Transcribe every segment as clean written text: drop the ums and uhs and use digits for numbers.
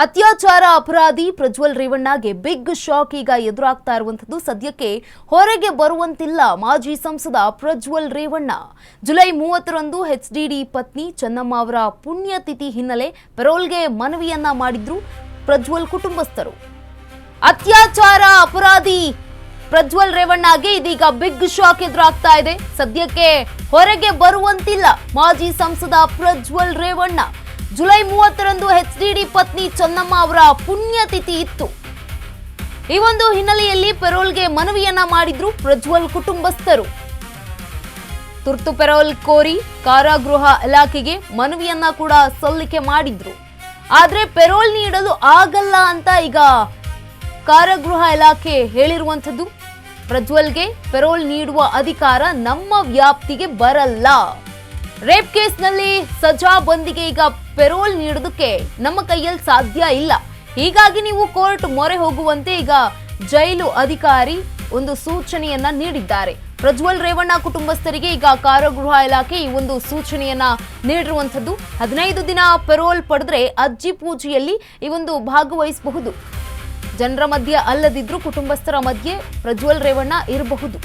ಅತ್ಯಾಚಾರ ಅಪರಾಧಿ Prajwal ರೇವಣ್ಣಗೆ big shock ಈಗ ಎದುರಾಗ್ತಾ ಇರುವಂತದ್ದು. ಸದ್ಯಕ್ಕೆ ಹೊರಗೆ ಬರುವಂತಿಲ್ಲ ಮಾಜಿ ಸಂಸದ ಪ್ರಜ್ವಲ್ ರೇವಣ್ಣ. ಜುಲೈ 30ರಂದು ಎಚ್ಡಿಡಿ ಪತ್ನಿ ಚೆನ್ನಮ್ಮ ಅವರ ಪುಣ್ಯತಿಥಿ ಹಿನ್ನೆಲೆ ಪೆರೋಲ್ಗೆ ಮನವಿಯನ್ನ ಮಾಡಿದ್ರು ಪ್ರಜ್ವಲ್ ಕುಟುಂಬಸ್ಥರು. ಅತ್ಯಾಚಾರ ಅಪರಾಧಿ ಪ್ರಜ್ವಲ್ ರೇವಣ್ಣಗೆ ಇದೀಗ ಬಿಗ್ ಶಾಕ್ ಎದುರಾಗ್ತಾ ಇದೆ. ಸದ್ಯಕ್ಕೆ ಹೊರಗೆ ಬರುವಂತಿಲ್ಲ ಮಾಜಿ ಸಂಸದ ಪ್ರಜ್ವಲ್ ರೇವಣ್ಣ. ಜುಲೈ 30ರಂದು ಎಚ್ಡಿಡಿ ಪತ್ನಿ ಚೆನ್ನಮ್ಮ ಅವರ ಪುಣ್ಯತಿಥಿ ಇತ್ತು. ಈ ಒಂದು ಹಿನ್ನೆಲೆಯಲ್ಲಿ ಪೆರೋಲ್ಗೆ ಮನವಿಯನ್ನ ಮಾಡಿದ್ರು ಪ್ರಜ್ವಲ್ ಕುಟುಂಬಸ್ಥರು. ತುರ್ತು ಪೆರೋಲ್ ಕೋರಿ ಕಾರಾಗೃಹ ಇಲಾಖೆಗೆ ಮನವಿಯನ್ನ ಕೂಡ ಸಲ್ಲಿಕೆ ಮಾಡಿದ್ರು. ಆದ್ರೆ ಪೆರೋಲ್ ನೀಡಲು ಆಗಲ್ಲ ಅಂತ ಈಗ ಕಾರಾಗೃಹ ಇಲಾಖೆ ಹೇಳಿರುವಂತದ್ದು. ಪ್ರಜ್ವಲ್ಗೆ ಪೆರೋಲ್ ನೀಡುವ ಅಧಿಕಾರ ನಮ್ಮ ವ್ಯಾಪ್ತಿಗೆ ಬರಲ್ಲ. ರೇಪ್ ಕೇಸ್ನಲ್ಲಿ ಸಜಾ ಬಂದಿಗೆ ಈಗ ಪೆರೋಲ್ ನೀಡೋದಕ್ಕೆ ನಮ್ಮ ಕೈಯಲ್ಲಿ ಸಾಧ್ಯ ಇಲ್ಲ. ಹೀಗಾಗಿ ನೀವು ಕೋರ್ಟ್ ಮೊರೆ ಹೋಗುವಂತೆ ಈಗ ಜೈಲು ಅಧಿಕಾರಿ ಒಂದು ಸೂಚನೆಯನ್ನ ನೀಡಿದ್ದಾರೆ. ಪ್ರಜ್ವಲ್ ರೇವಣ್ಣ ಕುಟುಂಬಸ್ಥರಿಗೆ ಈಗ ಕಾರಾಗೃಹ ಇಲಾಖೆ ಈ ಒಂದು ಸೂಚನೆಯನ್ನ ನೀಡಿರುವಂತದ್ದು. 15 ದಿನ ಪೆರೋಲ್ ಪಡೆದ್ರೆ ಅಜ್ಜಿ ಪೂಜೆಯಲ್ಲಿ ಈ ಒಂದು ಭಾಗವಹಿಸಬಹುದು. ಜನರ ಮಧ್ಯೆ ಅಲ್ಲದಿದ್ರೂ ಕುಟುಂಬಸ್ಥರ ಮಧ್ಯೆ ಪ್ರಜ್ವಲ್ ರೇವಣ್ಣ ಇರಬಹುದು.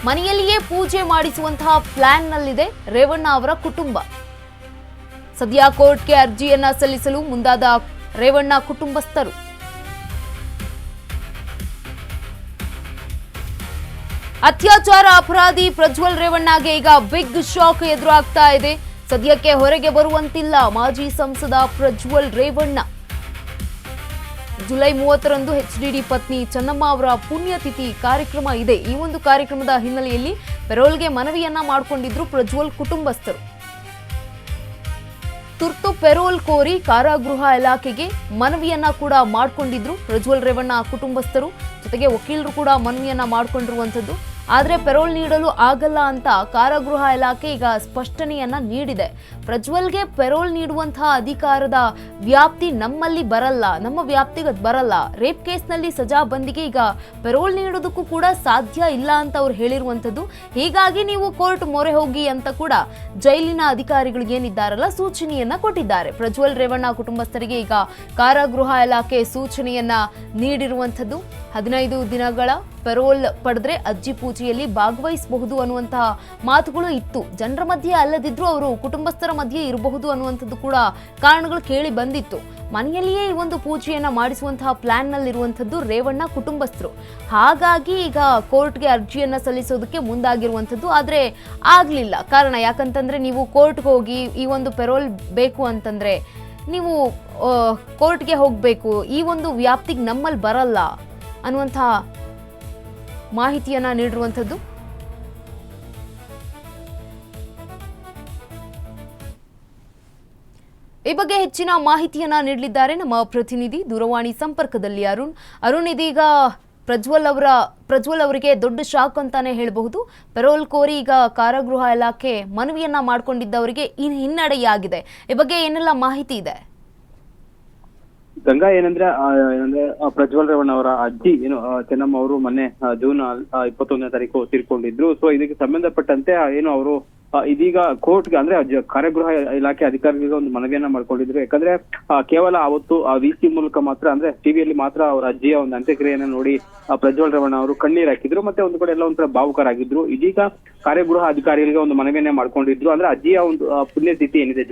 ಮನೆಯಲ್ಲಿಯೇ ಪೂಜೆ ಮಾಡಿಸುವಂತಹ ಪ್ಲಾನ್ ನಲ್ಲಿದೆ ರೇವಣ್ಣ ಅವರ ಕುಟುಂಬ. ಸದ್ಯ ಕೋರ್ಟ್ಗೆ ಅರ್ಜಿಯನ್ನ ಸಲ್ಲಿಸಲು ಮುಂದಾದ ರೇವಣ್ಣ ಕುಟುಂಬಸ್ಥರು. ಅತ್ಯಾಚಾರ ಅಪರಾಧಿ ಪ್ರಜ್ವಲ್ ರೇವಣ್ಣಗೆ ಈಗ ಬಿಗ್ ಶಾಕ್ ಎದುರಾಗ್ತಾ ಇದೆ. ಸದ್ಯಕ್ಕೆ ಹೊರಗೆ ಬರುವಂತಿಲ್ಲ ಮಾಜಿ ಸಂಸದ ಪ್ರಜ್ವಲ್ ರೇವಣ್ಣ. ಜುಲೈ 30ರಂದು ಎಚ್ಡಿಡಿ ಪತ್ನಿ ಚೆನ್ನಮ್ಮ ಅವರ ಪುಣ್ಯತಿಥಿ ಕಾರ್ಯಕ್ರಮ ಇದೆ. ಈ ಒಂದು ಕಾರ್ಯಕ್ರಮದ ಹಿನ್ನೆಲೆಯಲ್ಲಿ ಪೆರೋಲ್ಗೆ ಮನವಿಯನ್ನ ಮಾಡಿಕೊಂಡಿದ್ರು ಪ್ರಜ್ವಲ್ ಕುಟುಂಬಸ್ಥರು. ತುರ್ತು ಪೆರೋಲ್ ಕೋರಿ ಕಾರಾಗೃಹ ಇಲಾಖೆಗೆ ಮನವಿಯನ್ನ ಕೂಡ ಮಾಡಿಕೊಂಡಿದ್ರು ಪ್ರಜ್ವಲ್ ರೇವಣ್ಣ ಕುಟುಂಬಸ್ಥರು. ಜೊತೆಗೆ ವಕೀಲರು ಕೂಡ ಮನವಿಯನ್ನ ಮಾಡಿಕೊಂಡಿರುವಂತದ್ದು. ಆದ್ರೆ ಪೆರೋಲ್ ನೀಡಲು ಆಗಲ್ಲ ಅಂತ ಕಾರಾಗೃಹ ಇಲಾಖೆ ಈಗ ಸ್ಪಷ್ಟನೆಯನ್ನ ನೀಡಿದೆ. ಪ್ರಜ್ವಲ್ಗೆ ಪೆರೋಲ್ ನೀಡುವಂತಹ ಅಧಿಕಾರದ ವ್ಯಾಪ್ತಿ ನಮ್ಮಲ್ಲಿ ಬರಲ್ಲ, ನಮ್ಮ ವ್ಯಾಪ್ತಿಗೆ ಬರಲ್ಲ. ರೇಪ್ ಕೇಸ್ನಲ್ಲಿ ಸಜಾ ಬಂದಿಗೆ ಈಗ ಪೆರೋಲ್ ನೀಡೋದಕ್ಕೂ ಕೂಡ ಸಾಧ್ಯ ಇಲ್ಲ ಅಂತ ಅವ್ರು ಹೇಳಿರುವಂತದ್ದು. ಹೀಗಾಗಿ ನೀವು ಕೋರ್ಟ್ ಮೊರೆ ಹೋಗಿ ಅಂತ ಕೂಡ ಜೈಲಿನ ಅಧಿಕಾರಿಗಳಿಗೆ ಏನಿದ್ದಾರಲ್ಲ ಸೂಚನೆಯನ್ನ ಕೊಟ್ಟಿದ್ದಾರೆ. ಪ್ರಜ್ವಲ್ ರೇವಣ್ಣ ಕುಟುಂಬಸ್ಥರಿಗೆ ಈಗ ಕಾರಾಗೃಹ ಇಲಾಖೆ ಸೂಚನೆಯನ್ನ ನೀಡಿರುವಂತದ್ದು. 15 ದಿನಗಳ ಪೆರೋಲ್ ಪಡೆದ್ರೆ ಅಜ್ಜಿ ಪೂಜೆಯಲ್ಲಿ ಭಾಗವಹಿಸಬಹುದು ಅನ್ನುವಂತಹ ಮಾತುಗಳು ಇತ್ತು. ಜನರ ಮಧ್ಯೆ ಅಲ್ಲದಿದ್ರೂ ಅವರು ಕುಟುಂಬಸ್ಥರ ಮಧ್ಯೆ ಇರಬಹುದು ಅನ್ನುವಂಥದ್ದು ಕೂಡ ಕಾರಣಗಳು ಕೇಳಿ ಬಂದಿತ್ತು. ಮನೆಯಲ್ಲಿಯೇ ಈ ಒಂದು ಪೂಜೆಯನ್ನ ಮಾಡಿಸುವಂತಹ ಪ್ಲಾನ್ ನಲ್ಲಿರುವಂಥದ್ದು ರೇವಣ್ಣ ಕುಟುಂಬಸ್ಥರು. ಹಾಗಾಗಿ ಈಗ ಕೋರ್ಟ್ಗೆ ಅರ್ಜಿಯನ್ನ ಸಲ್ಲಿಸೋದಕ್ಕೆ ಮುಂದಾಗಿರುವಂಥದ್ದು. ಆದ್ರೆ ಆಗ್ಲಿಲ್ಲ. ಕಾರಣ ಯಾಕಂತಂದ್ರೆ ನೀವು ಕೋರ್ಟ್ಗೆ ಹೋಗಿ ಈ ಒಂದು ಪೆರೋಲ್ ಬೇಕು ಅಂತಂದ್ರೆ ನೀವು ಕೋರ್ಟ್ಗೆ ಹೋಗ್ಬೇಕು, ಈ ಒಂದು ವ್ಯಾಪ್ತಿಗೆ ನಮ್ಮಲ್ಲಿ ಬರಲ್ಲ ಅನ್ನುವಂತಹ ಮಾಹಿತಿಯನ್ನ ನೀಡಿರುವಂಥದ್ದು. ಈ ಬಗ್ಗೆ ಹೆಚ್ಚಿನ ಮಾಹಿತಿಯನ್ನ ನೀಡಲಿದ್ದಾರೆ ನಮ್ಮ ಪ್ರತಿನಿಧಿ ದೂರವಾಣಿ ಸಂಪರ್ಕದಲ್ಲಿ ಅರುಣ್. ಇದೀಗ ಪ್ರಜ್ವಲ್ ಅವರಿಗೆ ದೊಡ್ಡ ಶಾಕ್ ಅಂತಾನೆ ಹೇಳಬಹುದು. ಪೆರೋಲ್ ಕೋರಿ ಈಗ ಕಾರಾಗೃಹ ಇಲಾಖೆ ಮನವಿಯನ್ನ ಮಾಡಿಕೊಂಡಿದ್ದವರಿಗೆ ಹಿನ್ನಡೆಯಾಗಿದೆ. ಈ ಬಗ್ಗೆ ಏನೆಲ್ಲ ಮಾಹಿತಿ ಇದೆ? ಗಂಗಾ, ಏನಂದ್ರೆ ಪ್ರಜ್ವಲ್ ರೇವಣ್ಣ ಅವರ ಅಜ್ಜಿ ಚೆನ್ನಮ್ಮ ಅವರು ಮೊನ್ನೆ ಜೂನ್ 21ನೇ ತಾರೀಕು ತೀರ್ಕೊಂಡಿದ್ರು. ಸೊ ಇದಕ್ಕೆ ಸಂಬಂಧಪಟ್ಟಂತೆ ಅವರು ಇದೀಗ ಕೋರ್ಟ್ಗೆ ಅಂದ್ರೆ ಕಾರಾಗೃಹ ಇಲಾಖೆ ಅಧಿಕಾರಿಗಳಿಗೆ ಒಂದು ಮನವಿಯನ್ನ ಮಾಡ್ಕೊಂಡಿದ್ರು. ಯಾಕಂದ್ರೆ ಕೇವಲ ಅವತ್ತು ವಿಸಿ ಮೂಲಕ ಮಾತ್ರ ಅಂದ್ರೆ ಟಿವಿಯಲ್ಲಿ ಮಾತ್ರ ಅವರ ಅಜ್ಜಿಯ ಒಂದು ಅಂತ್ಯಕ್ರಿಯೆಯನ್ನ ನೋಡಿ ಪ್ರಜ್ವಲ್ ರೇವಣ್ಣ ಅವರು ಕಣ್ಣೀರ್ ಹಾಕಿದ್ರು. ಮತ್ತೆ ಒಂದು ಕಡೆ ಎಲ್ಲ ಒಂಥರ ಭಾವುಕರಾಗಿದ್ರು. ಇದೀಗ ಕಾರಾಗೃಹ ಅಧಿಕಾರಿಗಳಿಗೆ ಒಂದು ಮನವಿಯನ್ನ ಮಾಡ್ಕೊಂಡಿದ್ರು. ಅಂದ್ರೆ ಅಜ್ಜಿಯ ಒಂದು ಪುಣ್ಯತಿಥಿ ಏನಿದೆ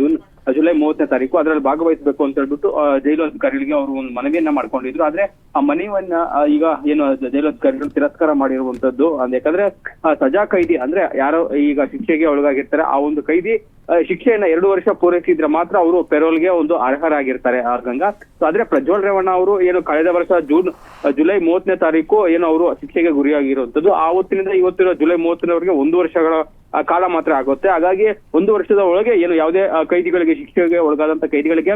ಜುಲೈ 30ನೇ ತಾರೀಕು ಅದರಲ್ಲಿ ಭಾಗವಹಿಸಬೇಕು ಅಂತ ಹೇಳ್ಬಿಟ್ಟು ಜೈಲು ಅಧಿಕಾರಿಗಳಿಗೆ ಅವರು ಒಂದು ಮನವಿಯನ್ನ ಮಾಡ್ಕೊಂಡಿದ್ರು. ಆದ್ರೆ ಆ ಮನವಿಯನ್ನ ಈಗ ಜೈಲು ಅಧಿಕಾರಿಗಳು ತಿರಸ್ಕಾರ ಮಾಡಿರುವಂತದ್ದು. ಯಾಕಂದ್ರೆ ಸಜಾ ಕೈದಿ ಅಂದ್ರೆ ಯಾರೋ ಈಗ ಶಿಕ್ಷೆಗೆ ಒಳಗಾಗಿರ್ತಾರೆ, ಆ ಒಂದು ಕೈದಿ ಶಿಕ್ಷೆಯನ್ನ 2 ವರ್ಷ ಪೂರೈಸಿದ್ರೆ ಮಾತ್ರ ಅವರು ಪೆರೋಲ್ಗೆ ಒಂದು ಅರ್ಹರಾಗಿರ್ತಾರೆ ಗಂಗಾ. ಸೊ ಆದ್ರೆ ಪ್ರಜ್ವಲ್ ರೇವಣ್ಣ ಅವರು ಕಳೆದ ವರ್ಷ ಜುಲೈ 30ನೇ ತಾರೀಕು ಅವರು ಶಿಕ್ಷೆಗೆ ಗುರಿಯಾಗಿರುವಂತದ್ದು. ಆವತ್ತಿನಿಂದ ಇವತ್ತಿನ ಜುಲೈ 30ರವರೆಗೆ 1 ವರ್ಷಗಳ ಕಾಲ ಮಾತ್ರ ಆಗುತ್ತೆ. ಹಾಗಾಗಿ 1 ವರ್ಷದ ಒಳಗೆ ಯಾವುದೇ ಕೈದಿಗಳಿಗೆ ಶಿಕ್ಷೆಗೆ ಒಳಗಾದಂತ ಕೈದಿಗಳಿಗೆ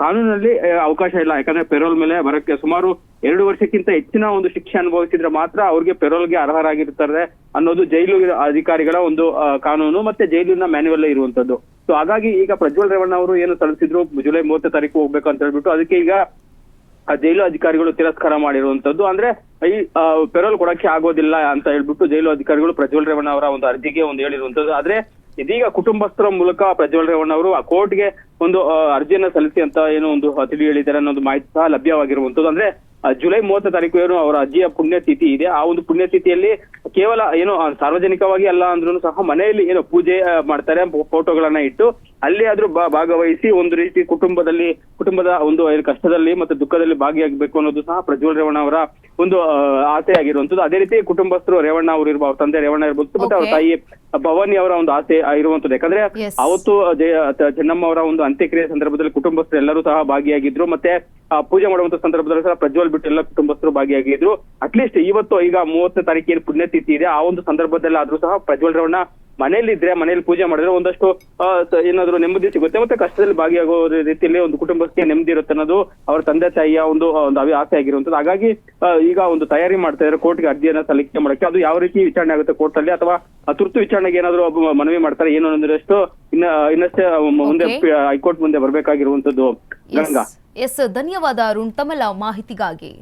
ಕಾನೂನಲ್ಲಿ ಅವಕಾಶ ಇಲ್ಲ. ಯಾಕಂದ್ರೆ ಪೆರೋಲ್ ಮೇಲೆ ಬರಕ್ಕೆ ಸುಮಾರು 2 ವರ್ಷಕ್ಕಿಂತ ಹೆಚ್ಚಿನ ಒಂದು ಶಿಕ್ಷೆ ಅನುಭವಿಸಿದ್ರೆ ಮಾತ್ರ ಅವ್ರಿಗೆ ಪೆರೋಲ್ಗೆ ಅರ್ಹರಾಗಿರ್ತಾರೆ ಅನ್ನೋದು ಜೈಲು ಅಧಿಕಾರಿಗಳ ಒಂದು ಕಾನೂನು ಮತ್ತೆ ಜೈಲಿನ ಮ್ಯಾನ್ಯುವಲ್ ಇರುವಂತದ್ದು. ಸೊ ಹಾಗಾಗಿ ಈಗ ಪ್ರಜ್ವಲ್ ರೇವಣ್ಣ ಅವರು ಸಲ್ಲಿಸಿದ್ರು ಜುಲೈ 30ನೇ ತಾರೀಕು ಹೋಗ್ಬೇಕು ಅಂತ ಹೇಳ್ಬಿಟ್ಟು. ಅದಕ್ಕೆ ಈಗ ಜೈಲು ಅಧಿಕಾರಿಗಳು ತಿರಸ್ಕಾರ ಮಾಡಿರುವಂತದ್ದು. ಅಂದ್ರೆ ಈ ಪೆರೋಲ್ ಕೊಡಕ್ಕೆ ಆಗೋದಿಲ್ಲ ಅಂತ ಹೇಳ್ಬಿಟ್ಟು ಜೈಲು ಅಧಿಕಾರಿಗಳು ಪ್ರಜ್ವಲ್ ರೇವಣ್ಣ ಅವರ ಒಂದು ಅರ್ಜಿಗೆ ಹೇಳಿರುವಂತದ್ದು. ಆದ್ರೆ ಇದೀಗ ಕುಟುಂಬಸ್ಥರ ಮೂಲಕ ಪ್ರಜ್ವಲ್ ರೇವಣ್ಣ ಅವರು ಕೋರ್ಟ್ಗೆ ಒಂದು ಅರ್ಜಿಯನ್ನ ಸಲ್ಲಿಸಿ ಅಂತ ಏನೋ ಒಂದು ತಿಳಿ ಹೇಳಿದ್ದಾರೆ ಅನ್ನೋ ಒಂದು ಮಾಹಿತಿ ಸಹ ಲಭ್ಯವಾಗಿರುವಂತದ್ದು. ಅಂದ್ರೆ ಜುಲೈ 30 ತಾರೀಕು ಏನು ಅವರ ಅಜ್ಜಿಯ ಪುಣ್ಯತಿಥಿ ಇದೆ, ಆ ಒಂದು ಪುಣ್ಯತಿಥಿಯಲ್ಲಿ ಕೇವಲ ಏನು ಸಾರ್ವಜನಿಕವಾಗಿ ಅಲ್ಲ ಅಂದ್ರೂ ಸಹ ಮನೆಯಲ್ಲಿ ಏನು ಪೂಜೆ ಮಾಡ್ತಾರೆ, ಫೋಟೋಗಳನ್ನ ಇಟ್ಟು ಅಲ್ಲಿ ಆದ್ರೂ ಭಾಗವಹಿಸಿ ಒಂದು ರೀತಿ ಕುಟುಂಬದ ಒಂದು ಕಷ್ಟದಲ್ಲಿ ಮತ್ತು ದುಃಖದಲ್ಲಿ ಭಾಗಿಯಾಗಬೇಕು ಅನ್ನೋದು ಸಹ ಪ್ರಜ್ವಲ್ ರೇವಣ್ಣ ಅವರ ಒಂದು ಆಸೆ ಆಗಿರುವಂತದ್ದು. ಅದೇ ರೀತಿ ಕುಟುಂಬಸ್ಥರು ರೇವಣ್ಣ ಅವರು ಅವ್ರ ತಂದೆ ರೇವಣ್ಣ ಇರ್ಬೋದು ಮತ್ತೆ ಅವ್ರ ತಾಯಿ ಭವಾನಿ ಅವರ ಒಂದು ಆಸೆ ಇರುವಂತದ್ದು. ಯಾಕಂದ್ರೆ ಅವತ್ತು ಚೆನ್ನಮ್ಮ ಅವರ ಒಂದು ಅಂತ್ಯಕ್ರಿಯೆ ಸಂದರ್ಭದಲ್ಲಿ ಕುಟುಂಬಸ್ಥರು ಎಲ್ಲರೂ ಸಹ ಭಾಗಿಯಾಗಿದ್ರು, ಮತ್ತೆ ಪೂಜೆ ಮಾಡುವಂತ ಸಂದರ್ಭದಲ್ಲಿ ಸಹ ಪ್ರಜ್ವಲ್ ಬಿಟ್ಟು ಎಲ್ಲ ಕುಟುಂಬಸ್ಥರು ಭಾಗಿಯಾಗಿದ್ರು. ಅಟ್ಲೀಸ್ಟ್ ಇವತ್ತು ಈಗ 30 ತಾರೀಕಿನ ಪುಣ್ಯತಿಥಿ ಇದೆ, ಆ ಒಂದು ಸಂದರ್ಭದಲ್ಲಿ ಆದ್ರೂ ಸಹ ಪ್ರಜ್ವಲ್ ರೇವಣ್ಣ ಮನೆಯಲ್ಲಿ ಪೂಜೆ ಮಾಡಿದ್ರೆ ಒಂದಷ್ಟು ಏನಾದ್ರು ನೆಮ್ಮದಿ ಸಿಗುತ್ತೆ, ಮತ್ತೆ ಕಷ್ಟದಲ್ಲಿ ಭಾಗಿಯಾಗೋ ರೀತಿಯಲ್ಲಿ ಒಂದು ಕುಟುಂಬಕ್ಕೆ ನೆಮ್ಮದಿ ಇರುತ್ತೆ ಅನ್ನೋದು ಅವರ ತಂದೆ ತಾಯಿಯ ಒಂದು ಆಸೆ ಆಗಿರುವಂತದ್ದು. ಹಾಗಾಗಿ ಈಗ ಒಂದು ತಯಾರಿ ಮಾಡ್ತಾ ಇದ್ದಾರೆ ಕೋರ್ಟ್ಗೆ ಅರ್ಜಿಯನ್ನ ಸಲ್ಲಿಕೆ ಮಾಡಕ್ಕೆ. ಅದು ಯಾವ ರೀತಿ ವಿಚಾರಣೆ ಆಗುತ್ತೆ ಕೋರ್ಟ್ ಅಲ್ಲಿ, ಅಥವಾ ತುರ್ತು ವಿಚಾರಣೆಗೆ ಏನಾದ್ರು ಮನವಿ ಮಾಡ್ತಾರೆ ಏನು ಅನ್ನೋದಷ್ಟು ಇನ್ನಷ್ಟೇ ಮುಂದೆ ಹೈಕೋರ್ಟ್ ಮುಂದೆ ಬರ್ಬೇಕಾಗಿರುವಂತದ್ದು. ಗಂಗಾ, ಧನ್ಯವಾದ ಅರುಣ್ ತಮ್ಮೆಲ್ಲ ಮಾಹಿತಿಗಾಗಿ.